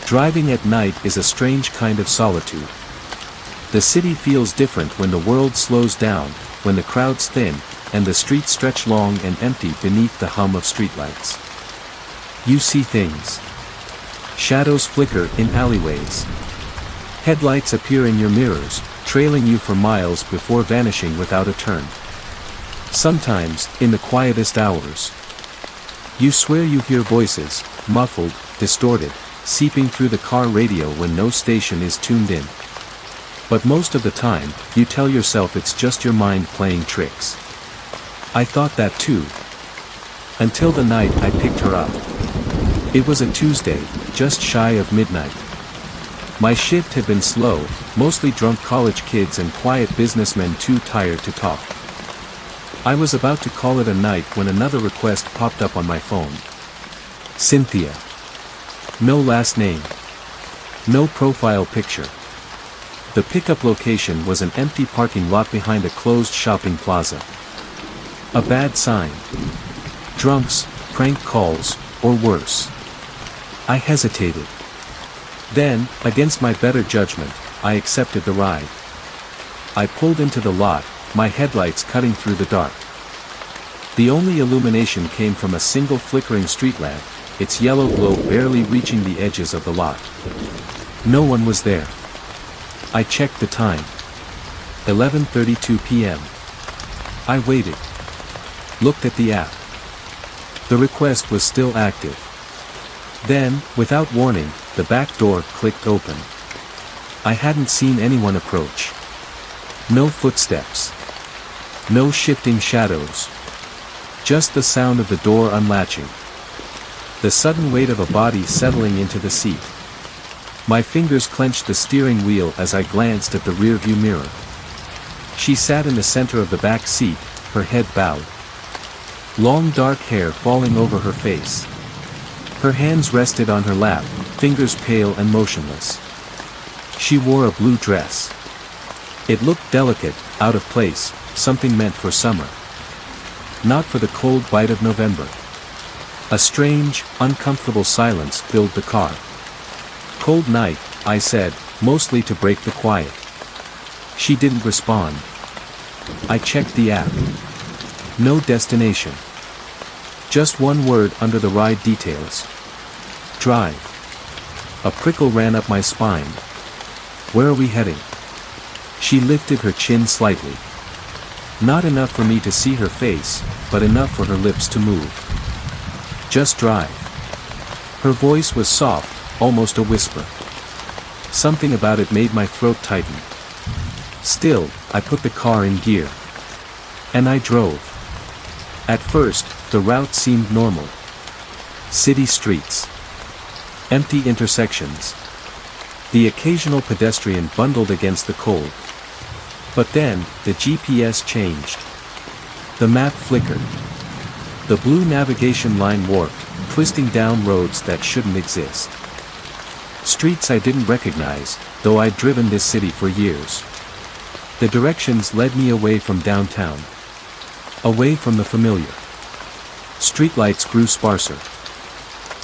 Driving at night is a strange kind of solitude. The city feels different when the world slows down, when the crowds thin, and the streets stretch long and empty beneath the hum of streetlights. You see things. Shadows flicker in alleyways. Headlights appear in your mirrors, trailing you for miles before vanishing without a turn. Sometimes, in the quietest hours, you swear you hear voices, muffled, distorted, seeping through the car radio when no station is tuned in. But most of the time, you tell yourself it's just your mind playing tricks. I thought that too. Until the night I picked her up. It was a Tuesday, just shy of midnight. My shift had been slow, mostly drunk college kids and quiet businessmen too tired to talk. I was about to call it a night when another request popped up on my phone. Cynthia. No last name. No profile picture. The pickup location was an empty parking lot behind a closed shopping plaza. A bad sign. Drunks, prank calls, or worse. I hesitated. Then, against my better judgment, I accepted the ride. I pulled into the lot, my headlights cutting through the dark. The only illumination came from a single flickering street lamp, its yellow glow barely reaching the edges of the lot. No one was there. I checked the time. 11:32 p.m. I waited. Looked at the app. The request was still active. Then, without warning, the back door clicked open. I hadn't seen anyone approach. No footsteps. No shifting shadows. Just the sound of the door unlatching. The sudden weight of a body settling into the seat. My fingers clenched the steering wheel as I glanced at the rearview mirror. She sat in the center of the back seat, her head bowed. Long dark hair falling over her face. Her hands rested on her lap, fingers pale and motionless. She wore a blue dress. It looked delicate, out of place, something meant for summer. Not for the cold bite of November. A strange, uncomfortable silence filled the car. Cold night, I said, mostly to break the quiet. She didn't respond. I checked the app. No destination. Just one word under the ride details. Drive. A prickle ran up my spine. Where are we heading? She lifted her chin slightly. Not enough for me to see her face, but enough for her lips to move. Just drive. Her voice was soft, almost a whisper. Something about it made my throat tighten. Still, I put the car in gear. And I drove. At first, the route seemed normal. City streets. Empty intersections. The occasional pedestrian bundled against the cold. But then, the GPS changed. The map flickered. The blue navigation line warped, twisting down roads that shouldn't exist. Streets I didn't recognize, though I'd driven this city for years. The directions led me away from downtown. Away from the familiar. Streetlights grew sparser.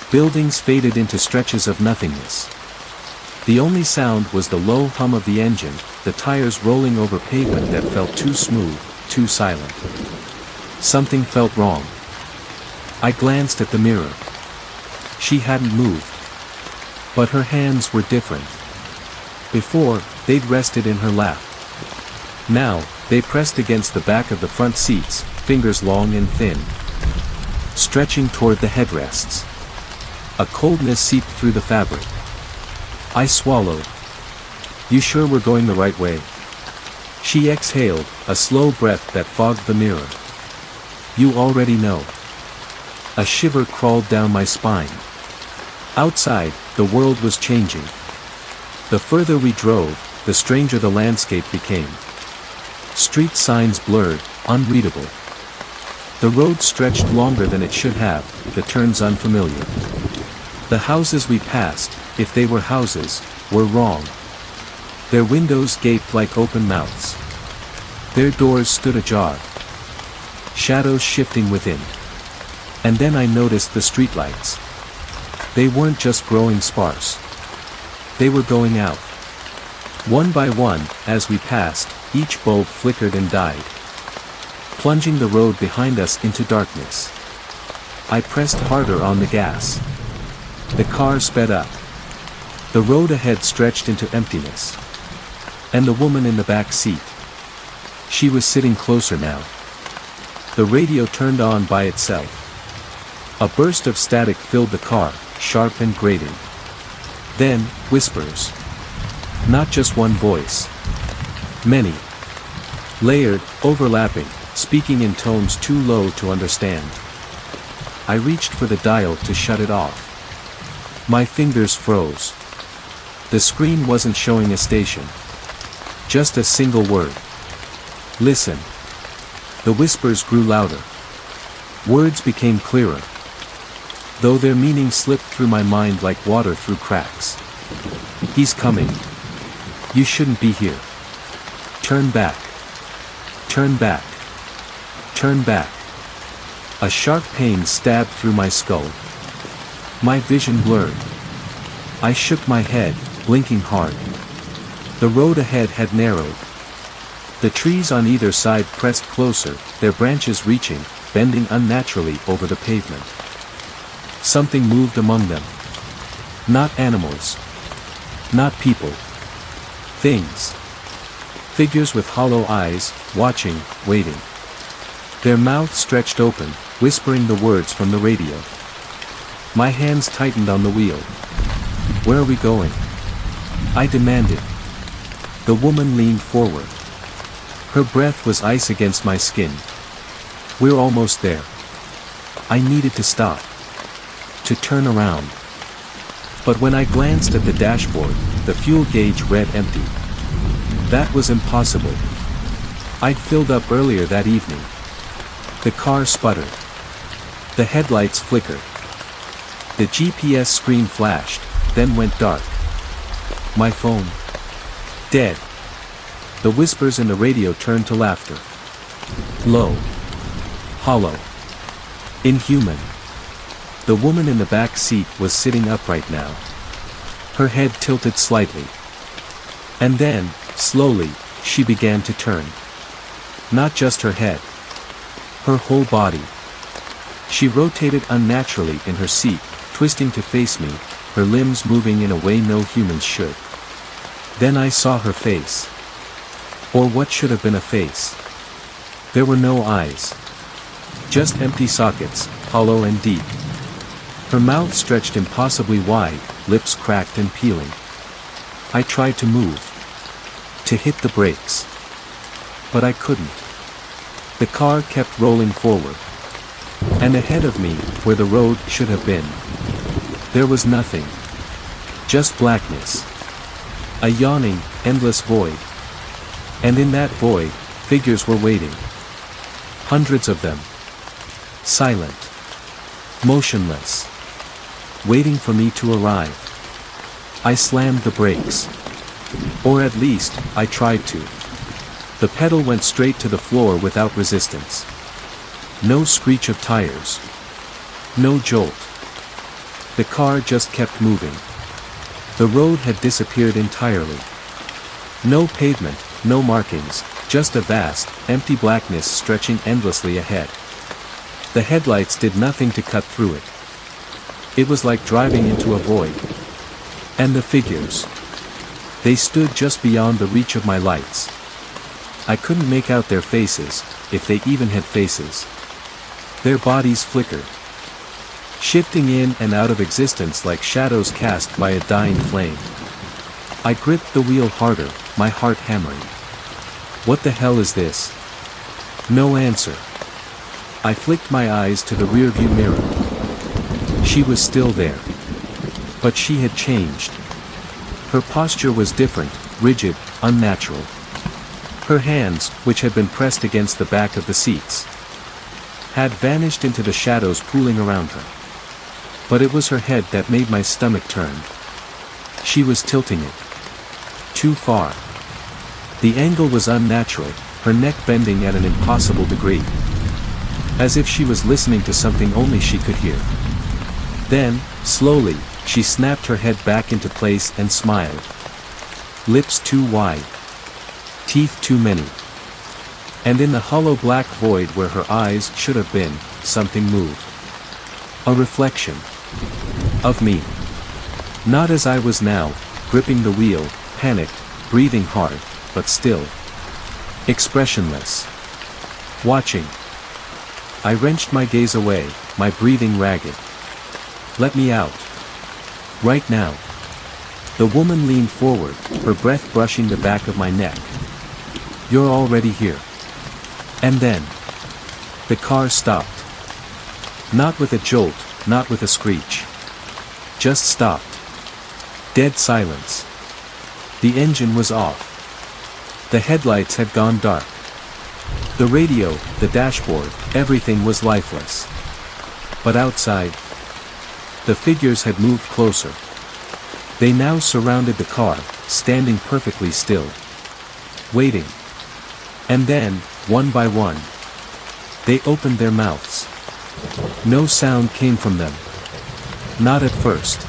Buildings faded into stretches of nothingness. The only sound was the low hum of the engine, the tires rolling over pavement that felt too smooth, too silent. Something felt wrong. I glanced at the mirror. She hadn't moved. But her hands were different. Before, they'd rested in her lap. Now, they pressed against the back of the front seats, fingers long and thin. Stretching toward the headrests. A coldness seeped through the fabric. I swallowed. You sure we're going the right way? She exhaled, a slow breath that fogged the mirror. You already know. A shiver crawled down my spine. Outside, the world was changing. The further we drove, the stranger the landscape became. Street signs blurred, unreadable. The road stretched longer than it should have, the turns unfamiliar. The houses we passed, if they were houses, were wrong. Their windows gaped like open mouths. Their doors stood ajar. Shadows shifting within. And then I noticed the streetlights. They weren't just growing sparse. They were going out. One by one, as we passed, each bulb flickered and died, plunging the road behind us into darkness. I pressed harder on the gas. The car sped up. The road ahead stretched into emptiness. And the woman in the back seat. She was sitting closer now. The radio turned on by itself. A burst of static filled the car, sharp and grating. Then, whispers. Not just one voice. Many. Layered, overlapping, speaking in tones too low to understand. I reached for the dial to shut it off. My fingers froze. The screen wasn't showing a station. Just a single word. Listen. The whispers grew louder. Words became clearer, though their meaning slipped through my mind like water through cracks. He's coming. You shouldn't be here. Turn back. Turn back. Turn back. A sharp pain stabbed through my skull. My vision blurred. I shook my head, blinking hard. The road ahead had narrowed. The trees on either side pressed closer, their branches reaching, bending unnaturally over the pavement. Something moved among them. Not animals. Not people. Things. Figures with hollow eyes, watching, waiting. Their mouths stretched open, whispering the words from the radio. My hands tightened on the wheel. Where are we going? I demanded. The woman leaned forward. Her breath was ice against my skin. We're almost there. I needed to stop. To turn around. But when I glanced at the dashboard, the fuel gauge read empty. That was impossible. I'd filled up earlier that evening. The car sputtered. The headlights flickered. The GPS screen flashed, then went dark. My phone. Dead. The whispers in the radio turned to laughter. Low. Hollow. Inhuman. The woman in the back seat was sitting upright now. Her head tilted slightly. And then, slowly, she began to turn. Not just her head. Her whole body. She rotated unnaturally in her seat, twisting to face me, her limbs moving in a way no humans should. Then I saw her face. Or what should have been a face. There were no eyes. Just empty sockets, hollow and deep. Her mouth stretched impossibly wide, lips cracked and peeling. I tried to move. To hit the brakes. But I couldn't. The car kept rolling forward. And ahead of me, where the road should have been, there was nothing. Just blackness. A yawning, endless void. And in that void, figures were waiting. Hundreds of them. Silent. Motionless. Waiting for me to arrive. I slammed the brakes. Or at least, I tried to. The pedal went straight to the floor without resistance. No screech of tires. No jolt. The car just kept moving. The road had disappeared entirely. No pavement, no markings, just a vast, empty blackness stretching endlessly ahead. The headlights did nothing to cut through it. It was like driving into a void. And the figures. They stood just beyond the reach of my lights. I couldn't make out their faces, if they even had faces. Their bodies flickered, shifting in and out of existence like shadows cast by a dying flame. I gripped the wheel harder, my heart hammering. What the hell is this? No answer. I flicked my eyes to the rearview mirror. She was still there. But she had changed. Her posture was different, rigid, unnatural. Her hands, which had been pressed against the back of the seats, had vanished into the shadows pooling around her. But it was her head that made my stomach turn. She was tilting it. Too far. The angle was unnatural, her neck bending at an impossible degree. As if she was listening to something only she could hear. Then, slowly, She snapped her head back into place and smiled. Lips too wide. Teeth too many. And in the hollow black void where her eyes should have been, something moved. A reflection. Of me. Not as I was now, gripping the wheel, panicked, breathing hard, but still. Expressionless. Watching. I wrenched my gaze away, my breathing ragged. Let me out. Right now. The woman leaned forward, her breath brushing the back of my neck. You're already here. And then. The car stopped. Not with a jolt, not with a screech. Just stopped. Dead silence. The engine was off. The headlights had gone dark. The radio, the dashboard, everything was lifeless. But outside, the figures had moved closer. They now surrounded the car, standing perfectly still. Waiting. And then, one by one, they opened their mouths. No sound came from them. Not at first.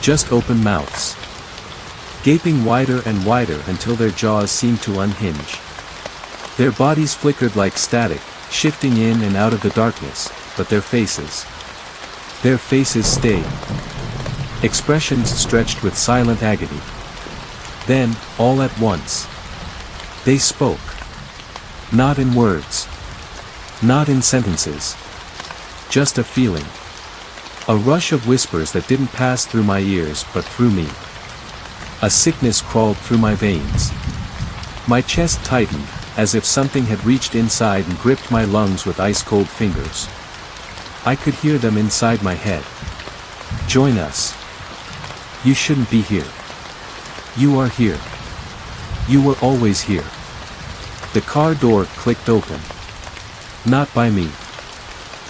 Just open mouths. Gaping wider and wider until their jaws seemed to unhinge. Their bodies flickered like static, shifting in and out of the darkness, but their faces stayed. Expressions stretched with silent agony. Then, all at once, they spoke. Not in words. Not in sentences. Just a feeling. A rush of whispers that didn't pass through my ears but through me. A sickness crawled through my veins. My chest tightened, as if something had reached inside and gripped my lungs with ice-cold fingers. I could hear them inside my head. Join us. You shouldn't be here. You are here. You were always here. The car door clicked open. Not by me.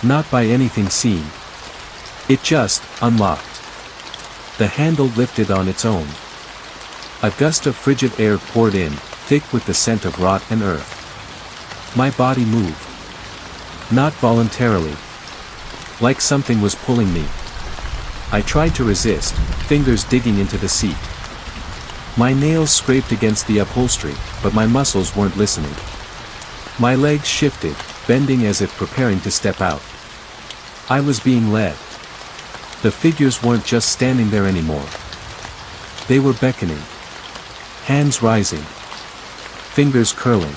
Not by anything seen. It just unlocked. The handle lifted on its own. A gust of frigid air poured in, thick with the scent of rot and earth. My body moved. Not voluntarily. Like something was pulling me. I tried to resist, fingers digging into the seat. My nails scraped against the upholstery, but my muscles weren't listening. My legs shifted, bending as if preparing to step out. I was being led. The figures weren't just standing there anymore. They were beckoning. Hands rising. Fingers curling.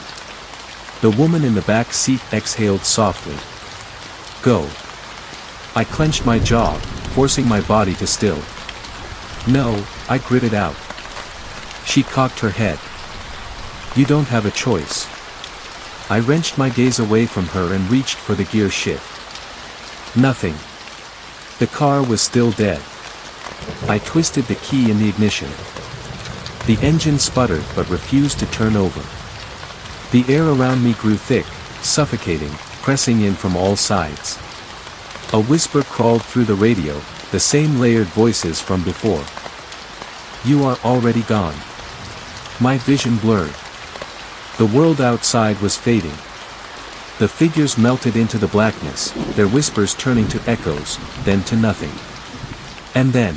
The woman in the back seat exhaled softly. Go. I clenched my jaw, forcing my body to still. No, I gritted out. She cocked her head. You don't have a choice. I wrenched my gaze away from her and reached for the gear shift. Nothing. The car was still dead. I twisted the key in the ignition. The engine sputtered but refused to turn over. The air around me grew thick, suffocating, pressing in from all sides. A whisper crawled through the radio, the same layered voices from before. You are already gone. My vision blurred. The world outside was fading. The figures melted into the blackness, their whispers turning to echoes, then to nothing. And then,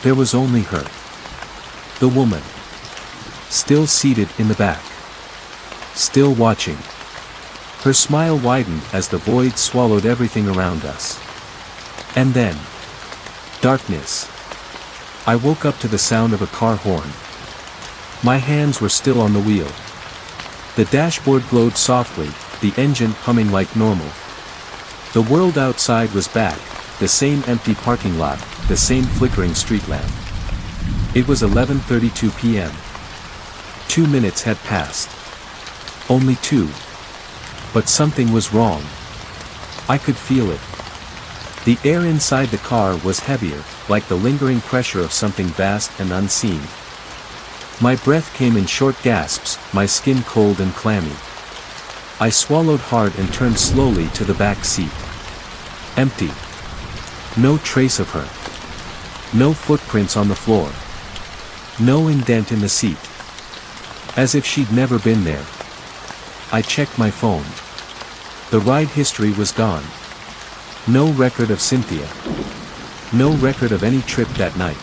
there was only her. The woman. Still seated in the back. Still watching. Her smile widened as the void swallowed everything around us. And then, darkness. I woke up to the sound of a car horn. My hands were still on the wheel. The dashboard glowed softly, the engine humming like normal. The world outside was back, the same empty parking lot, the same flickering street lamp. It was 11:32 p.m. 2 minutes had passed. Only 2. But something was wrong. I could feel it. The air inside the car was heavier, like the lingering pressure of something vast and unseen. My breath came in short gasps, my skin cold and clammy. I swallowed hard and turned slowly to the back seat. Empty. No trace of her. No footprints on the floor. No indent in the seat. As if she'd never been there. I checked my phone. The ride history was gone. No record of Cynthia. No record of any trip that night.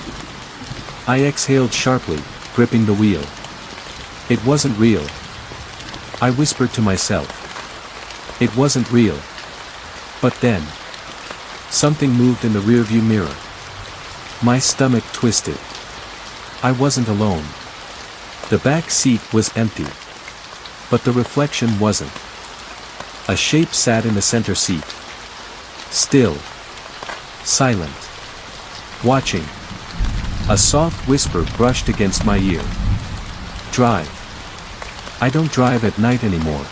I exhaled sharply, gripping the wheel. It wasn't real. I whispered to myself. It wasn't real. But then, something moved in the rearview mirror. My stomach twisted. I wasn't alone. The back seat was empty. But the reflection wasn't. A shape sat in the center seat. Still. Silent. Watching. A soft whisper brushed against my ear. Drive. I don't drive at night anymore.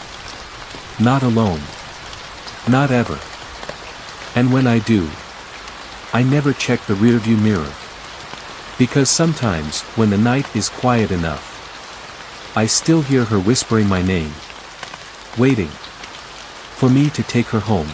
Not alone. Not ever. And when I do, I never check the rearview mirror. Because sometimes, when the night is quiet enough, I still hear her whispering my name. Waiting. For me to take her home.